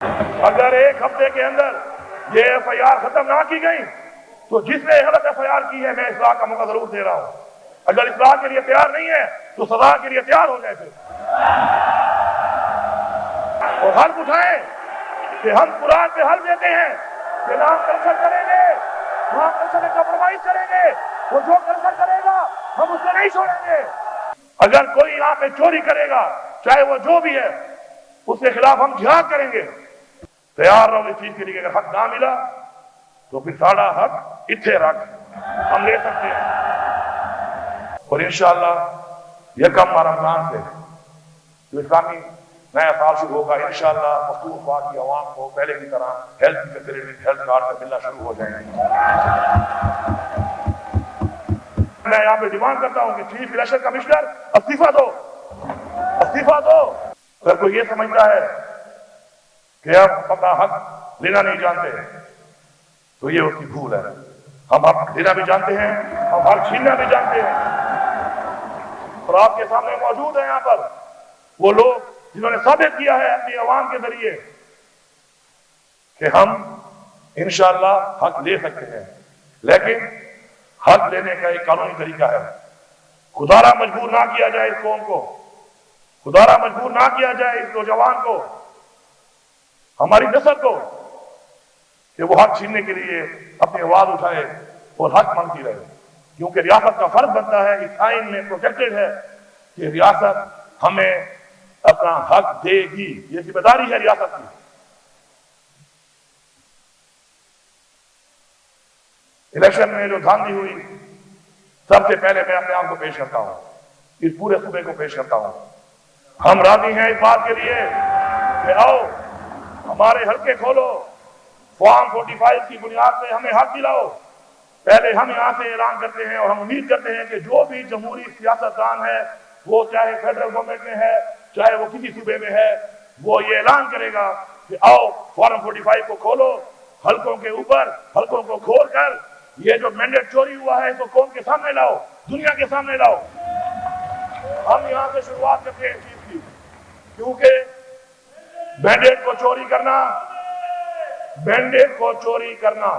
اگر ایک ہفتے کے اندر یہ FIR ختم نہ کی گئی تو جس نے غلط FIR کی ہے میں اصلاح کا موقع ضرور دے رہا ہوں. اگر اصلاح کے لیے تیار نہیں ہے تو سزا کے لیے تیار ہو جائے پھر اور حلف اٹھائیں کہ ہم قرآن پہ حلف دیتے ہیں کہ نہ ہم کلچر کریں گے نہ ہم کلچر میں کمپرومائز کریں گے. وہ جو کلچر کرے گا ہم اسے نہیں چھوڑیں گے. اگر کوئی یہاں پہ چوری کرے گا چاہے وہ جو بھی ہے اس کے خلاف ہم جہاد کریں گے. تیار رہو اس چیز کے لیے. اگر حق نہ ملا تو پھر ساڑھا حق اتھے رکھ ہم لے سکتے ہیں. اور انشاءاللہ یکم رمضان سے جو اسلامی نیا سال شروع ہوگا انشاءاللہ پختونخوا کی عوام کو پہلے کی طرح ہیلتھ کی فیسلٹیز ہیلتھ کارڈ سے ملنا شروع ہو جائیں گے. میں یہاں پہ ڈیمانڈ کرتا ہوں کہ چیف الیکشن کمشنر استعفیٰ دو استعفیٰ دو. اگر کوئی یہ سمجھتا ہے کہ ہم اپنا حق لینا نہیں جانتے تو یہ اس کی بھول ہے. ہم حق لینا بھی جانتے ہیں ہم حق چھیننا بھی جانتے ہیں. اور آپ کے سامنے موجود ہیں یہاں پر وہ لوگ جنہوں نے ثابت کیا ہے اپنی عوام کے ذریعے کہ ہم انشاءاللہ حق لے سکتے ہیں. لیکن حق لینے کا ایک قانونی طریقہ ہے. خدارا مجبور نہ کیا جائے اس قوم کو, خدارا مجبور نہ کیا جائے اس نوجوان کو, ہماری نسل کو کہ وہ حق چھیننے کے لیے اپنی آواز اٹھائے اور حق مانگتی رہے. کیونکہ ریاست کا فرض بنتا ہے, اس آئین میں پروٹیکٹڈ ہے کہ ریاست ہمیں اپنا حق دے گی. یہ ذمہ داری ہے ریاست کی. الیکشن میں جو دھاندلی ہوئی سب سے پہلے میں اپنے آپ کو پیش کرتا ہوں, اس پورے صوبے کو پیش کرتا ہوں. ہم راضی ہیں اس بات کے لیے کہ آؤ ہمارے حلقے کھولو, فارم 45 کی بنیاد پہ ہمیں حق دلاؤ. پہلے ہم یہاں سے اعلان کرتے ہیں اور ہم امید کرتے ہیں کہ جو بھی جمہوری سیاستدان ہے وہ چاہے فیڈرل گورنمنٹ میں ہے چاہے وہ کسی صوبے میں ہے وہ یہ اعلان کرے گا کہ آؤ فارم 45 کو کھولو, حلقوں کے اوپر حلقوں کو کھول کر یہ جو مینڈیٹ چوری ہوا ہے اس کو قوم کے سامنے لاؤ, دنیا کے سامنے لاؤ. ہم یہاں سے شروعات کرتے ہیں اس چیز کی, کیونکہ مینڈیٹ کو چوری کرنا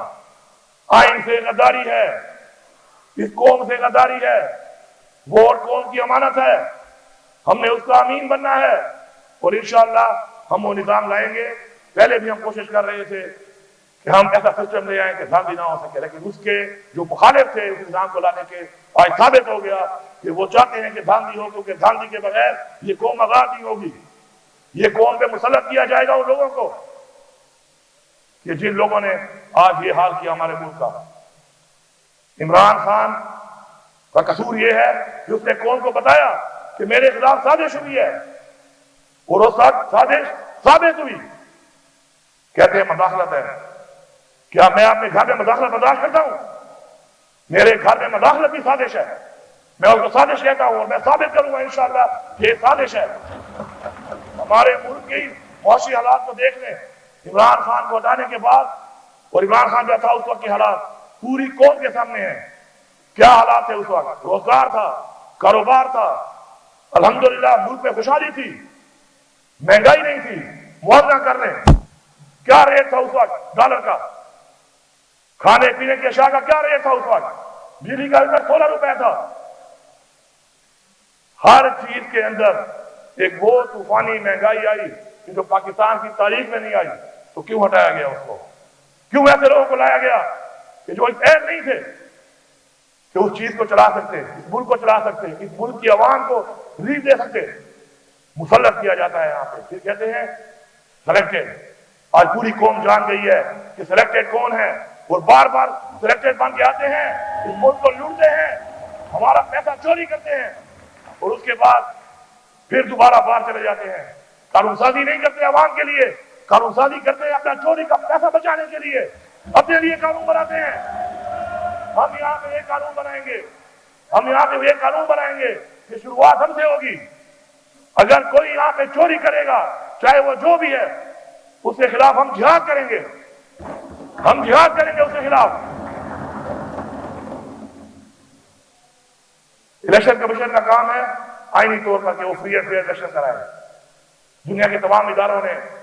آئین سے غداری ہے, اس قوم سے غداری ہے. ووٹ قوم کی امانت ہے, ہم نے اس کا امین بننا ہے اور انشاءاللہ ہم وہ نظام لائیں گے. پہلے بھی ہم کوشش کر رہے تھے کہ ہم ایسا سسٹم لے آئیں کہ دھاندلی نہ ہو سکے, لیکن اس کے جو مخالف تھے اس نظام کو لانے کے آج ثابت ہو گیا کہ وہ چاہتے ہیں کہ دھاندلی ہو, کیونکہ دھاندلی کے بغیر یہ قوم آزاد نہیں ہوگی. یہ قوم پہ مسلط کیا جائے گا ان لوگوں کو کہ جن لوگوں نے آج یہ حال کیا ہمارے ملک کا. عمران خان کا قصور یہ ہے کہ اس نے قوم کو بتایا کہ میرے خلاف سازش ہوئی ہے اور وہ سازش ثابت ہوئی. کہتے ہیں مداخلت ہے. کیا میں اپنے گھر میں مداخلت برداشت کرتا ہوں؟ میرے گھر میں مداخلت بھی سازش ہے. میں اس کو سازش کہتا ہوں اور میں ثابت کروں گا انشاءاللہ کہ یہ سازش ہے. ہمارے ملک کی معاشی حالات کو دیکھ لیں. عمران خان کو ہٹانے کے بعد اور عمران خان جو تھا اس وقت کے حالات پوری قوم کے سامنے ہیں. کیا حالات تھے اس وقت؟ روزگار تھا, کاروبار تھا, الحمدللہ ملک میں خوشحالی تھی, مہنگائی نہیں تھی. موازنہ کر لیں کیا ریٹ تھا اس وقت ڈالر کا, کھانے پینے کی اشیاء کا کیا ریٹ تھا اس وقت, بجلی کا ریٹ 16 روپے تھا. ہر چیز کے اندر ایک وہ طوفانی مہنگائی آئی کہ جو پاکستان کی تاریخ میں نہیں آئی. تو کیوں ہٹایا گیا اس کو؟ کیوں ایسے لوگوں کو لایا گیا کہ جو اس اہل نہیں تھے کہ اس چیز کو چلا سکتے, اس ملک کو چلا سکتے, اس ملک کی عوام کو ریلیف دے سکتے؟ مسلط کیا جاتا ہے یہاں پہ. پھر کہتے ہیں سلیکٹڈ. آج پوری قوم جان گئی ہے کہ سلیکٹڈ کون ہے اور بار بار سلیکٹڈ بن کے آتے ہیں, اس ملک کو لوٹتے ہیں, ہمارا پیسہ چوری کرتے ہیں اور اس کے بعد پھر دوبارہ باہر چلے جاتے ہیں. قانون سازی نہیں کرتے عوام کے لیے, قانون سازی کرتے ہیں اپنا چوری کا پیسہ بچانے کے لیے, اپنے لیے قانون بناتے ہیں. ہم یہاں پہ یہ قانون بنائیں گے, ہم یہاں پہ یہ قانون بنائیں گے کہ شروعات ہم سے ہوگی. اگر کوئی یہاں پہ چوری کرے گا چاہے وہ جو بھی ہے اس کے خلاف ہم جہاد کریں گے, ہم جہاد کریں گے اس کے خلاف. الیکشن کمیشن کا کام ہے آئینی طور پر کہ وہ فری اینڈ فیئر الیکشن کرائے. دنیا کے تمام اداروں نے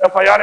FIR,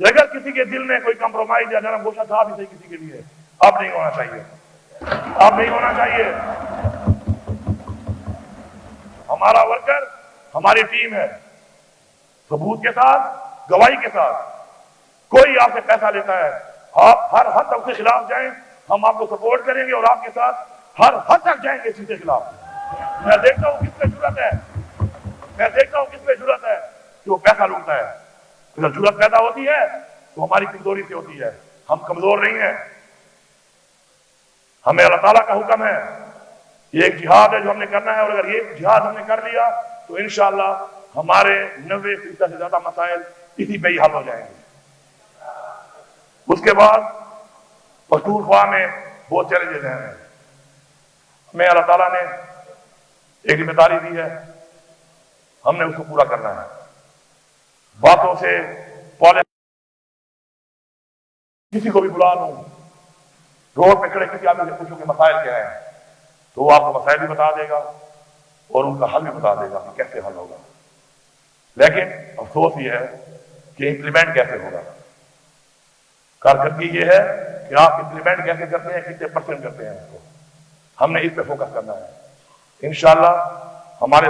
کہ اگر کسی کے دل میں کوئی کمپرومائز یا نرم گوشہ تھا بھی صحیح کسی کے لیے، اب نہیں ہونا چاہیے، اب نہیں ہونا چاہیے۔ ہمارا ورکر ہماری ٹیم ہے، ثبوت کے ساتھ، گواہی کے ساتھ۔ کوئی آپ سے پیسہ لیتا ہے، آپ ہر حد تک اس کے خلاف جائیں، ہم آپ کو سپورٹ کریں گے اور آپ کے ساتھ ہر حد تک جائیں گے اس کے خلاف۔ میں دیکھتا ہوں کس پہ جرأت ہے، میں دیکھتا ہوں کس پہ جرأت ہے کہ وہ پیسہ لوٹتا ہے۔ اگر جرأت پیدا ہوتی ہے تو ہماری کمزوری سے ہوتی ہے، ہم کمزور نہیں ہیں۔ ہمیں اللہ تعالیٰ کا حکم ہے، یہ ایک جہاد ہے جو ہم نے کرنا ہے، اور اگر یہ جہاد ہم نے کر لیا تو انشاءاللہ ہمارے 90% سے زیادہ مسائل اسی پہ ہی حل ہو جائیں گے۔ اس کے بعد پختونخوا میں بہت چیلنجز ہیں، ہمیں اللہ تعالیٰ نے ایک ذمہ داری دی ہے، ہم نے اس کو پورا کرنا ہے۔ باتوں سے کسی کو بھی بلا لوں، روڈ پہ کھڑے کسی آدمی سے پوچھو کہ مسائل کیا ہیں تو وہ آپ کو مسائل بھی بتا دے گا اور ان کا حل بھی بتا دے گا کہ کیسے حل ہوگا۔ لیکن افسوس یہ ہے کہ امپلیمنٹ کیسے ہوگا، کارکردگی یہ ہے کہ آپ امپلیمنٹ کیسے کرتے ہیں، کتنے پرسنٹ کرتے ہیں، اس کو ہم نے اس پہ فوکس کرنا ہے۔ انشاءاللہ ہمارے